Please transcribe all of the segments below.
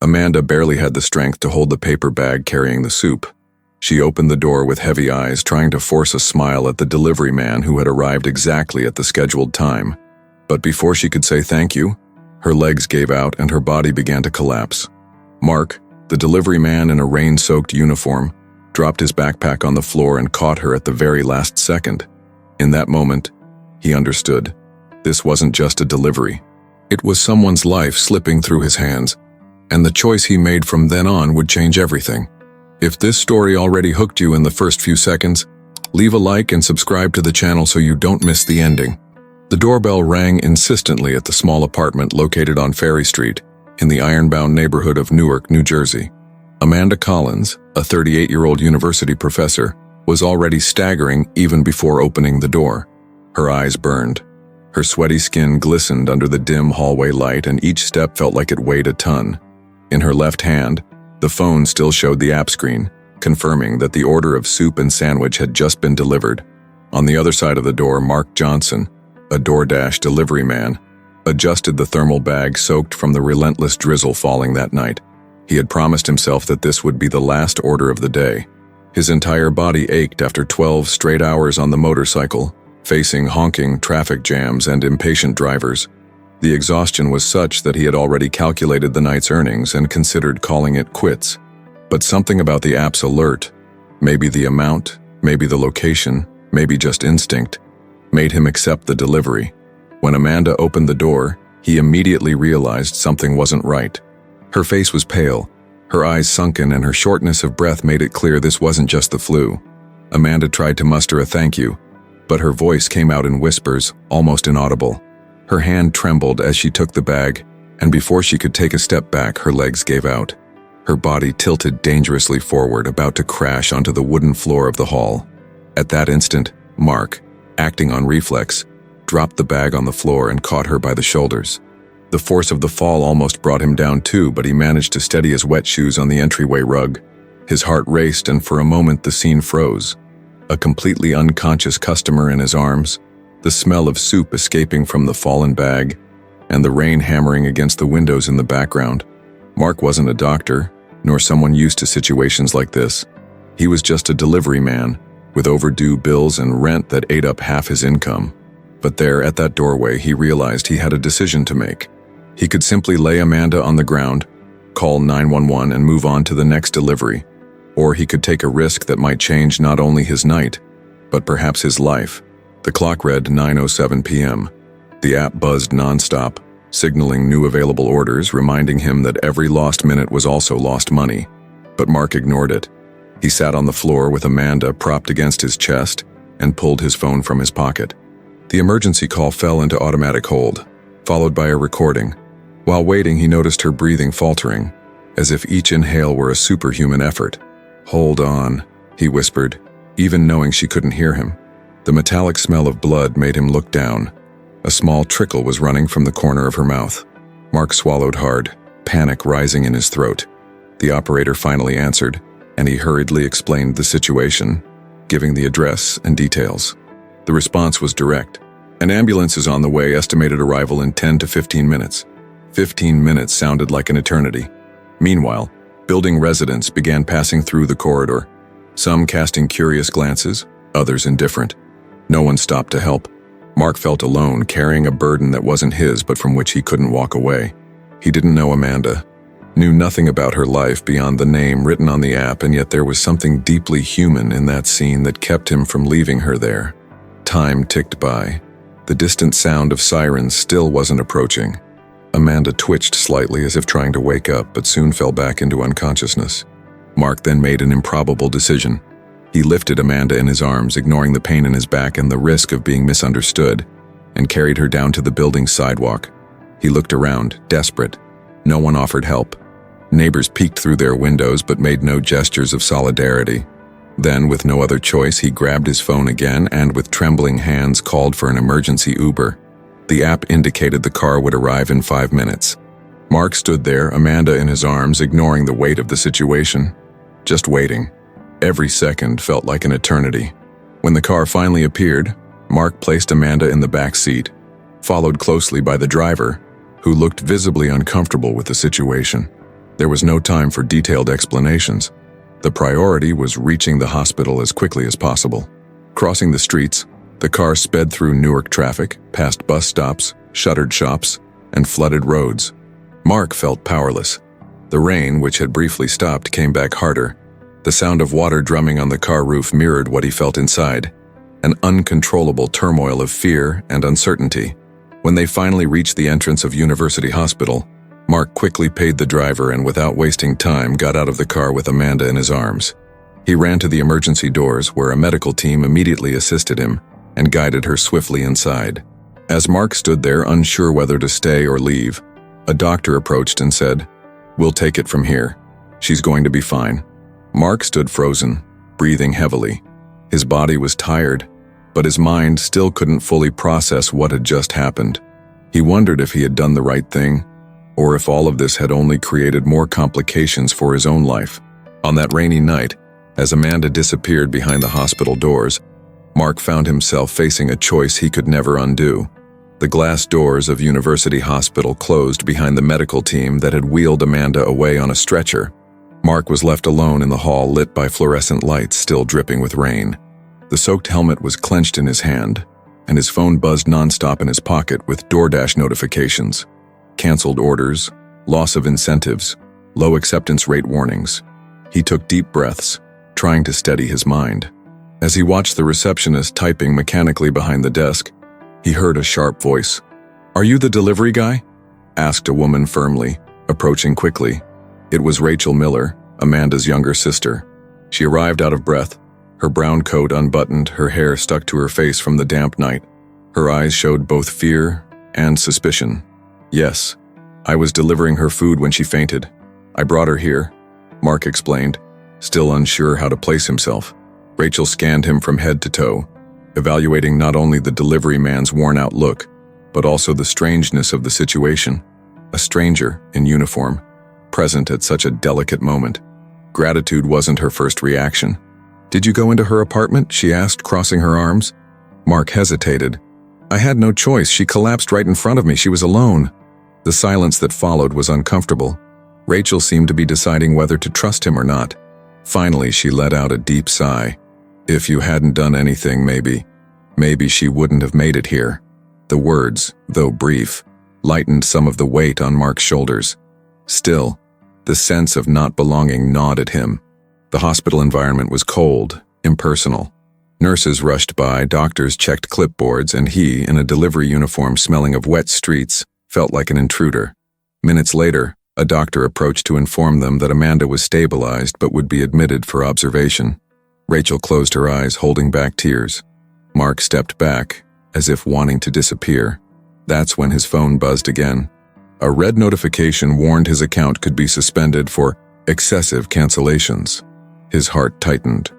Amanda barely had the strength to hold the paper bag carrying the soup. She opened the door with heavy eyes, trying to force a smile at the delivery man who had arrived exactly at the scheduled time. But before she could say thank you, her legs gave out and her body began to collapse. Mark, the delivery man in a rain-soaked uniform, dropped his backpack on the floor and caught her at the very last second. In that moment, he understood. This wasn't just a delivery. It was someone's life slipping through his hands, and the choice he made from then on would change everything. If this story already hooked you in the first few seconds, leave a like and subscribe to the channel so you don't miss the ending. The doorbell rang insistently at the small apartment located on Ferry Street in the ironbound neighborhood of Newark, New Jersey. Amanda Collins, a 38-year-old university professor, was already staggering even before opening the door. Her eyes burned. Her sweaty skin glistened under the dim hallway light, and each step felt like it weighed a ton. In her left hand, the phone still showed the app screen, confirming that the order of soup and sandwich had just been delivered. On the other side of the door, Mark Johnson, a DoorDash delivery man, adjusted the thermal bag soaked from the relentless drizzle falling that night. He had promised himself that this would be the last order of the day. His entire body ached after 12 straight hours on the motorcycle, facing honking traffic jams and impatient drivers. The exhaustion was such that he had already calculated the night's earnings and considered calling it quits. But something about the app's alert, maybe the amount, maybe the location, maybe just instinct, made him accept the delivery. When Amanda opened the door, he immediately realized something wasn't right. Her face was pale, her eyes sunken, and her shortness of breath made it clear this wasn't just the flu. Amanda tried to muster a thank you, but her voice came out in whispers, almost inaudible. Her hand trembled as she took the bag, and before she could take a step back, her legs gave out. Her body tilted dangerously forward, about to crash onto the wooden floor of the hall. At that instant, Mark, acting on reflex, dropped the bag on the floor and caught her by the shoulders. The force of the fall almost brought him down too, but he managed to steady his wet shoes on the entryway rug. His heart raced, and for a moment the scene froze. A completely unconscious customer in his arms, the smell of soup escaping from the fallen bag, and the rain hammering against the windows in the background. Mark wasn't a doctor, nor someone used to situations like this. He was just a delivery man, with overdue bills and rent that ate up half his income. But there, at that doorway, he realized he had a decision to make. He could simply lay Amanda on the ground, call 911 and move on to the next delivery. Or he could take a risk that might change not only his night, but perhaps his life. The clock read 9:07 p.m. The app buzzed nonstop, signaling new available orders, reminding him that every lost minute was also lost money. But Mark ignored it. He sat on the floor with Amanda propped against his chest and pulled his phone from his pocket. The emergency call fell into automatic hold, followed by a recording. While waiting, he noticed her breathing faltering, as if each inhale were a superhuman effort. "Hold on," he whispered, even knowing she couldn't hear him. The metallic smell of blood made him look down. A small trickle was running from the corner of her mouth. Mark swallowed hard, panic rising in his throat. The operator finally answered, and he hurriedly explained the situation, giving the address and details. The response was direct. "An ambulance is on the way, estimated arrival in 10 to 15 minutes. 15 minutes sounded like an eternity. Meanwhile, building residents began passing through the corridor, some casting curious glances, others indifferent. No one stopped to help. Mark felt alone, carrying a burden that wasn't his but from which he couldn't walk away. He didn't know Amanda, knew nothing about her life beyond the name written on the app, and yet there was something deeply human in that scene that kept him from leaving her there. Time ticked by. The distant sound of sirens still wasn't approaching. Amanda twitched slightly as if trying to wake up, but soon fell back into unconsciousness. Mark then made an improbable decision. He lifted Amanda in his arms, ignoring the pain in his back and the risk of being misunderstood, and carried her down to the building's sidewalk. He looked around, desperate. No one offered help. Neighbors peeked through their windows but made no gestures of solidarity. Then, with no other choice, he grabbed his phone again and, with trembling hands, called for an emergency Uber. The app indicated the car would arrive in 5 minutes. Mark stood there, Amanda in his arms, ignoring the weight of the situation. Just waiting. Every second felt like an eternity. When the car finally appeared, Mark placed Amanda in the back seat, followed closely by the driver, who looked visibly uncomfortable with the situation. There was no time for detailed explanations. The priority was reaching the hospital as quickly as possible. Crossing the streets, the car sped through Newark traffic, past bus stops, shuttered shops, and flooded roads. Mark felt powerless. The rain, which had briefly stopped, came back harder. The sound of water drumming on the car roof mirrored what he felt inside, an uncontrollable turmoil of fear and uncertainty. When they finally reached the entrance of University Hospital, Mark quickly paid the driver and without wasting time got out of the car with Amanda in his arms. He ran to the emergency doors where a medical team immediately assisted him and guided her swiftly inside. As Mark stood there unsure whether to stay or leave, a doctor approached and said, "We'll take it from here. She's going to be fine." Mark stood frozen, breathing heavily. His body was tired, but his mind still couldn't fully process what had just happened. He wondered if he had done the right thing, or if all of this had only created more complications for his own life. On that rainy night, as Amanda disappeared behind the hospital doors, Mark found himself facing a choice he could never undo. The glass doors of University Hospital closed behind the medical team that had wheeled Amanda away on a stretcher. Mark was left alone in the hall lit by fluorescent lights still dripping with rain. The soaked helmet was clenched in his hand, and his phone buzzed nonstop in his pocket with DoorDash notifications. Canceled orders, loss of incentives, low acceptance rate warnings. He took deep breaths, trying to steady his mind. As he watched the receptionist typing mechanically behind the desk, he heard a sharp voice. "Are you the delivery guy?" asked a woman firmly, approaching quickly. It was Rachel Miller, Amanda's younger sister. She arrived out of breath, her brown coat unbuttoned, her hair stuck to her face from the damp night. Her eyes showed both fear and suspicion. "Yes, I was delivering her food when she fainted. I brought her here," Mark explained, still unsure how to place himself. Rachel scanned him from head to toe, evaluating not only the delivery man's worn-out look, but also the strangeness of the situation. A stranger, in uniform, present at such a delicate moment. Gratitude wasn't her first reaction. "Did you go into her apartment?" she asked, crossing her arms. Mark hesitated. "I had no choice. She collapsed right in front of me. She was alone." The silence that followed was uncomfortable. Rachel seemed to be deciding whether to trust him or not. Finally, she let out a deep sigh. "If you hadn't done anything, maybe she wouldn't have made it here." The words, though brief, lightened some of the weight on Mark's shoulders. Still, the sense of not belonging gnawed at him. The hospital environment was cold, impersonal. Nurses rushed by, doctors checked clipboards, and he, in a delivery uniform smelling of wet streets, felt like an intruder. Minutes later, a doctor approached to inform them that Amanda was stabilized but would be admitted for observation. Rachel closed her eyes, holding back tears. Mark stepped back, as if wanting to disappear. That's when his phone buzzed again. A red notification warned his account could be suspended for excessive cancellations. His heart tightened.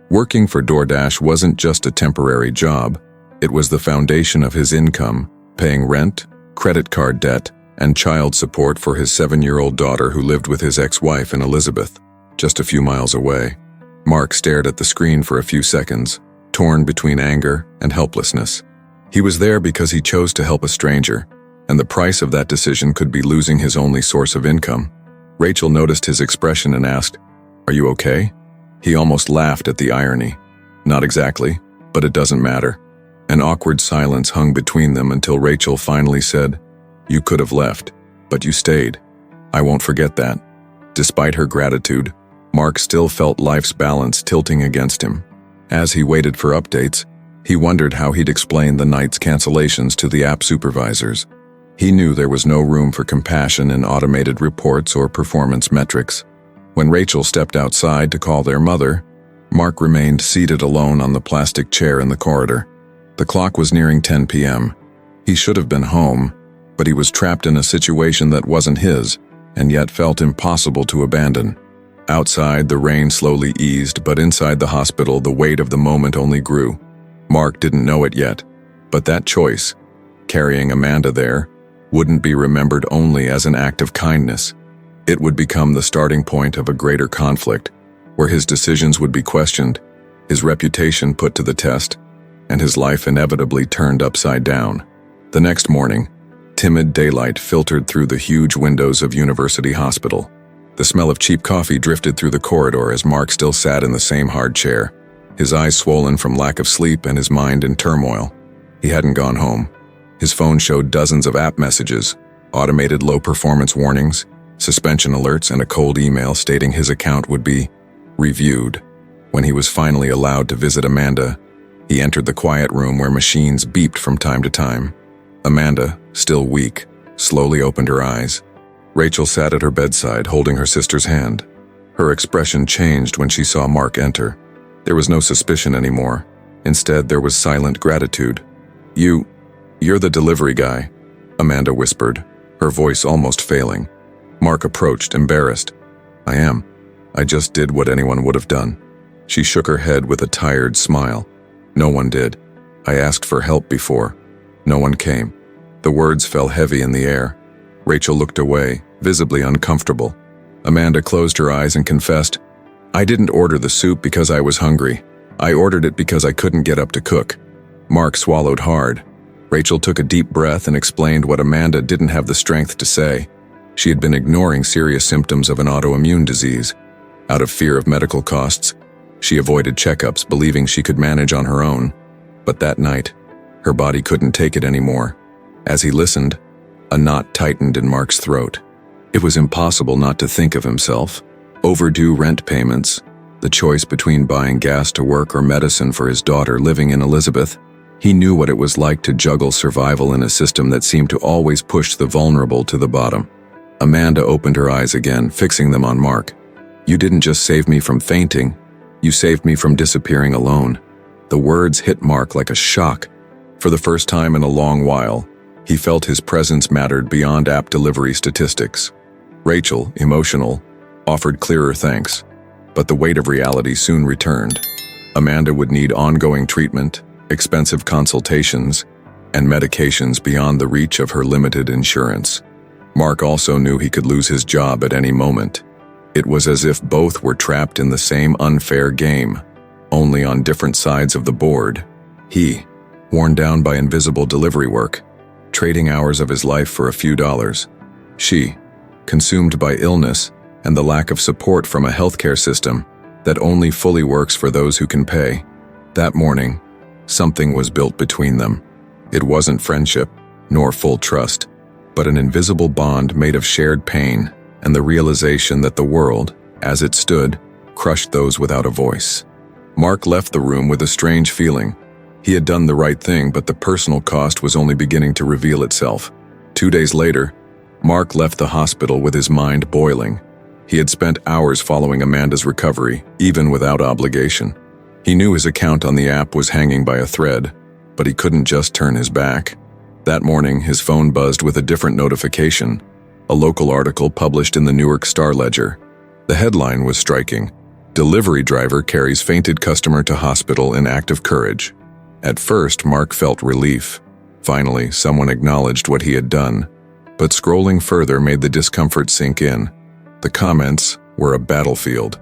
Working for DoorDash wasn't just a temporary job. It was the foundation of his income, paying rent, credit card debt, and child support for his 7-year-old daughter who lived with his ex-wife in Elizabeth, just a few miles away. Mark stared at the screen for a few seconds, torn between anger and helplessness. He was there because he chose to help a stranger, and the price of that decision could be losing his only source of income. Rachel noticed his expression and asked, "Are you okay?" He almost laughed at the irony. "Not exactly, but it doesn't matter." An awkward silence hung between them until Rachel finally said, "You could have left, but you stayed. I won't forget that." Despite her gratitude, Mark still felt life's balance tilting against him. As he waited for updates, he wondered how he'd explain the night's cancellations to the app supervisors. He knew there was no room for compassion in automated reports or performance metrics. When Rachel stepped outside to call their mother, Mark remained seated alone on the plastic chair in the corridor. The clock was nearing 10 p.m. He should have been home, but he was trapped in a situation that wasn't his, and yet felt impossible to abandon. Outside, the rain slowly eased, but inside the hospital, the weight of the moment only grew. Mark didn't know it yet, but that choice, carrying Amanda there, wouldn't be remembered only as an act of kindness. It would become the starting point of a greater conflict, where his decisions would be questioned, his reputation put to the test, and his life inevitably turned upside down. The next morning, timid daylight filtered through the huge windows of University Hospital. The smell of cheap coffee drifted through the corridor as Mark still sat in the same hard chair, his eyes swollen from lack of sleep and his mind in turmoil. He hadn't gone home. His phone showed dozens of app messages, automated low-performance warnings, suspension alerts, and a cold email stating his account would be reviewed. When he was finally allowed to visit Amanda, he entered the quiet room where machines beeped from time to time. Amanda, still weak, slowly opened her eyes. Rachel sat at her bedside, holding her sister's hand. Her expression changed when she saw Mark enter. There was no suspicion anymore. Instead, there was silent gratitude. You're the delivery guy," Amanda whispered, her voice almost failing. Mark approached, embarrassed. "I am. I just did what anyone would have done." She shook her head with a tired smile. "No one did. I asked for help before. No one came." The words fell heavy in the air. Rachel looked away, visibly uncomfortable. Amanda closed her eyes and confessed, "I didn't order the soup because I was hungry. I ordered it because I couldn't get up to cook." Mark swallowed hard. Rachel took a deep breath and explained what Amanda didn't have the strength to say. She had been ignoring serious symptoms of an autoimmune disease. Out of fear of medical costs, she avoided checkups, believing she could manage on her own. But that night, her body couldn't take it anymore. As he listened, a knot tightened in Mark's throat. It was impossible not to think of himself. Overdue rent payments, the choice between buying gas to work or medicine for his daughter living in Elizabeth. He knew what it was like to juggle survival in a system that seemed to always push the vulnerable to the bottom. Amanda opened her eyes again, fixing them on Mark. "You didn't just save me from fainting. You saved me from disappearing alone." The words hit Mark like a shock. For the first time in a long while, he felt his presence mattered beyond app delivery statistics. Rachel, emotional, offered clearer thanks, but the weight of reality soon returned. Amanda would need ongoing treatment, expensive consultations, and medications beyond the reach of her limited insurance. Mark also knew he could lose his job at any moment. It was as if both were trapped in the same unfair game, only on different sides of the board. He, worn down by invisible delivery work, trading hours of his life for a few dollars. She, consumed by illness and the lack of support from a healthcare system that only fully works for those who can pay. That morning, something was built between them. It wasn't friendship, nor full trust, but an invisible bond made of shared pain and the realization that the world, as it stood, crushed those without a voice. Mark left the room with a strange feeling. He had done the right thing, but the personal cost was only beginning to reveal itself. 2 days later, Mark left the hospital with his mind boiling. He had spent hours following Amanda's recovery, even without obligation. He knew his account on the app was hanging by a thread, but he couldn't just turn his back. That morning, his phone buzzed with a different notification, a local article published in the Newark Star-Ledger. The headline was striking: "Delivery driver carries fainted customer to hospital in act of courage." At first, Mark felt relief. Finally, someone acknowledged what he had done. But scrolling further made the discomfort sink in. The comments were a battlefield.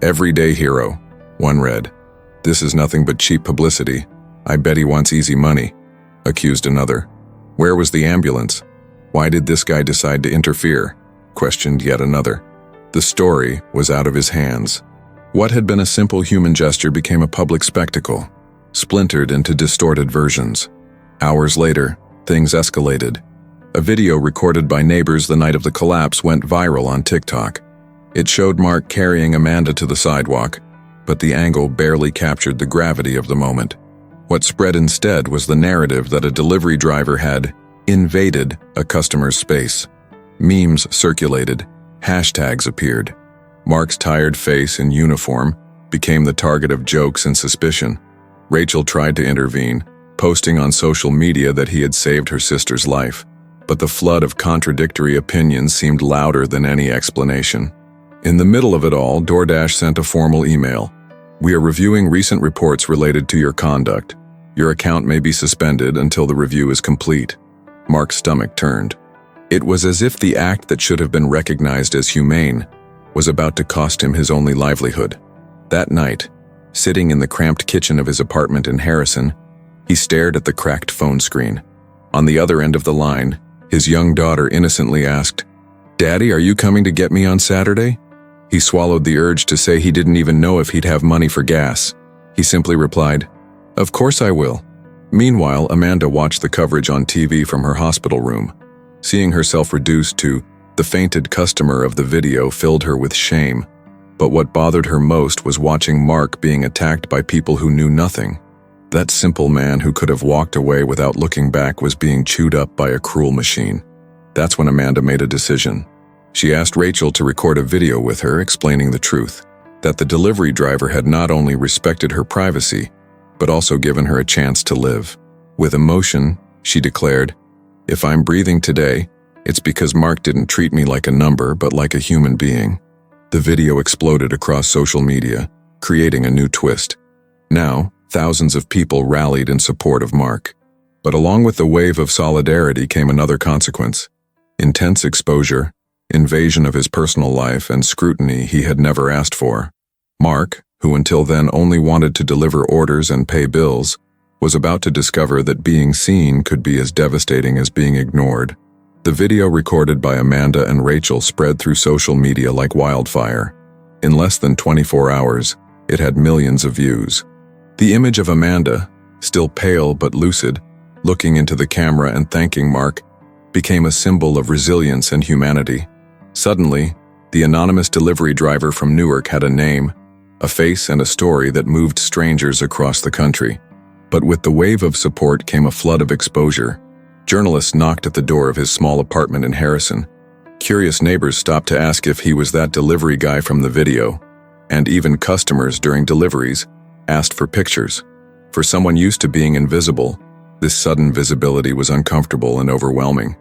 "Everyday hero," one read. "This is nothing but cheap publicity. I bet he wants easy money," accused another. "Where was the ambulance? Why did this guy decide to interfere?" questioned yet another. The story was out of his hands. What had been a simple human gesture became a public spectacle, splintered into distorted versions. Hours later, things escalated. A video recorded by neighbors the night of the collapse went viral on TikTok. It showed Mark carrying Amanda to the sidewalk, but the angle barely captured the gravity of the moment. What spread instead was the narrative that a delivery driver had invaded a customer's space. Memes circulated, hashtags appeared. Mark's tired face in uniform became the target of jokes and suspicion. Rachel tried to intervene, posting on social media that he had saved her sister's life. But the flood of contradictory opinions seemed louder than any explanation. In the middle of it all, DoorDash sent a formal email. "We are reviewing recent reports related to your conduct. Your account may be suspended until the review is complete." Mark's stomach turned. It was as if the act that should have been recognized as humane was about to cost him his only livelihood. That night, sitting in the cramped kitchen of his apartment in Harrison, he stared at the cracked phone screen. On the other end of the line, his young daughter innocently asked, "Daddy, are you coming to get me on Saturday?" He swallowed the urge to say he didn't even know if he'd have money for gas. He simply replied, "Of course I will." Meanwhile, Amanda watched the coverage on TV from her hospital room. Seeing herself reduced to the fainted customer of the video filled her with shame. But what bothered her most was watching Mark being attacked by people who knew nothing. That simple man who could have walked away without looking back was being chewed up by a cruel machine. That's when Amanda made a decision. She asked Rachel to record a video with her explaining the truth, that the delivery driver had not only respected her privacy, but also given her a chance to live. With emotion, she declared, "If I'm breathing today, it's because Mark didn't treat me like a number but like a human being." The video exploded across social media, creating a new twist. Now, thousands of people rallied in support of Mark. But along with the wave of solidarity came another consequence: intense exposure, invasion of his personal life, and scrutiny he had never asked for. Mark, who until then only wanted to deliver orders and pay bills, was about to discover that being seen could be as devastating as being ignored. The video recorded by Amanda and Rachel spread through social media like wildfire. In less than 24 hours, it had millions of views. The image of Amanda, still pale but lucid, looking into the camera and thanking Mark, became a symbol of resilience and humanity. Suddenly, the anonymous delivery driver from Newark had a name, a face, and a story that moved strangers across the country. But with the wave of support came a flood of exposure. Journalists knocked at the door of his small apartment in Harrison. Curious neighbors stopped to ask if he was that delivery guy from the video. And even customers during deliveries asked for pictures. For someone used to being invisible, this sudden visibility was uncomfortable and overwhelming.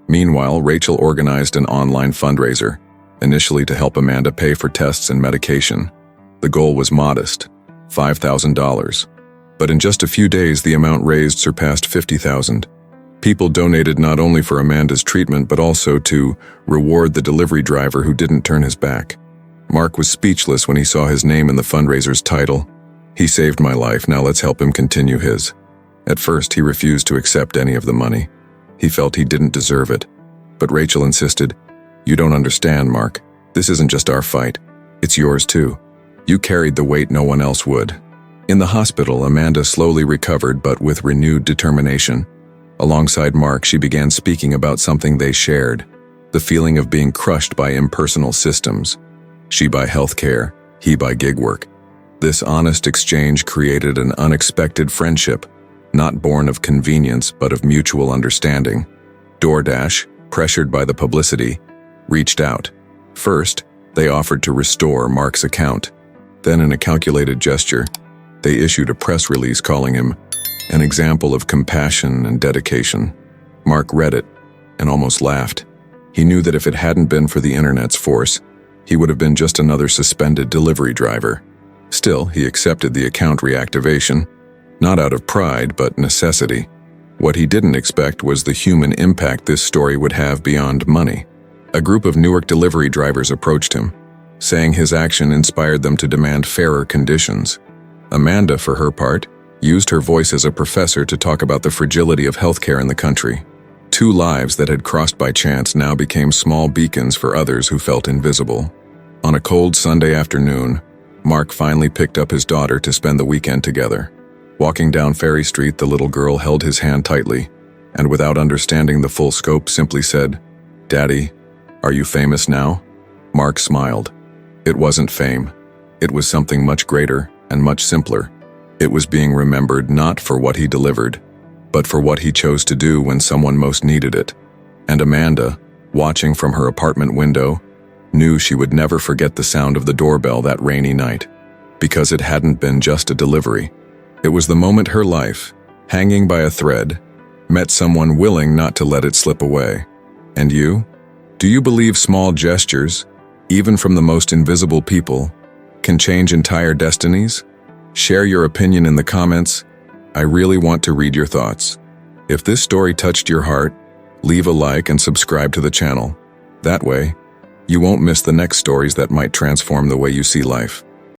Meanwhile, Rachel organized an online fundraiser, initially to help Amanda pay for tests and medication. The goal was modest, $5,000. But in just a few days, the amount raised surpassed $50,000. People donated not only for Amanda's treatment but also to reward the delivery driver who didn't turn his back. Mark was speechless when he saw his name in the fundraiser's title. "He saved my life, now let's help him continue his." At first, he refused to accept any of the money. He felt he didn't deserve it. But Rachel insisted, "You don't understand, Mark. This isn't just our fight. It's yours too. You carried the weight no one else would." In the hospital, Amanda slowly recovered but with renewed determination. Alongside Mark, she began speaking about something they shared, the feeling of being crushed by impersonal systems. She by healthcare, he by gig work. This honest exchange created an unexpected friendship, not born of convenience but of mutual understanding. DoorDash, pressured by the publicity, reached out. First, they offered to restore Mark's account. Then, in a calculated gesture, they issued a press release calling him an example of compassion and dedication. Mark read it and almost laughed. He knew that if it hadn't been for the internet's force, he would have been just another suspended delivery driver. Still, he accepted the account reactivation, not out of pride but necessity. What he didn't expect was the human impact this story would have beyond money. A group of Newark delivery drivers approached him, saying his action inspired them to demand fairer conditions. Amanda, for her part, used her voice as a professor to talk about the fragility of healthcare in the country. Two lives that had crossed by chance now became small beacons for others who felt invisible. On a cold Sunday afternoon, Mark finally picked up his daughter to spend the weekend together. Walking down Ferry Street, the little girl held his hand tightly, and without understanding the full scope, simply said, "Daddy, are you famous now?" Mark smiled. It wasn't fame. It was something much greater and much simpler. It was being remembered not for what he delivered, but for what he chose to do when someone most needed it. And Amanda, watching from her apartment window, knew she would never forget the sound of the doorbell that rainy night, because it hadn't been just a delivery. It was the moment her life, hanging by a thread, met someone willing not to let it slip away. And you? Do you believe small gestures, even from the most invisible people, can change entire destinies? Share your opinion in the comments. I really want to read your thoughts. If this story touched your heart, leave a like and subscribe to the channel. That way, you won't miss the next stories that might transform the way you see life.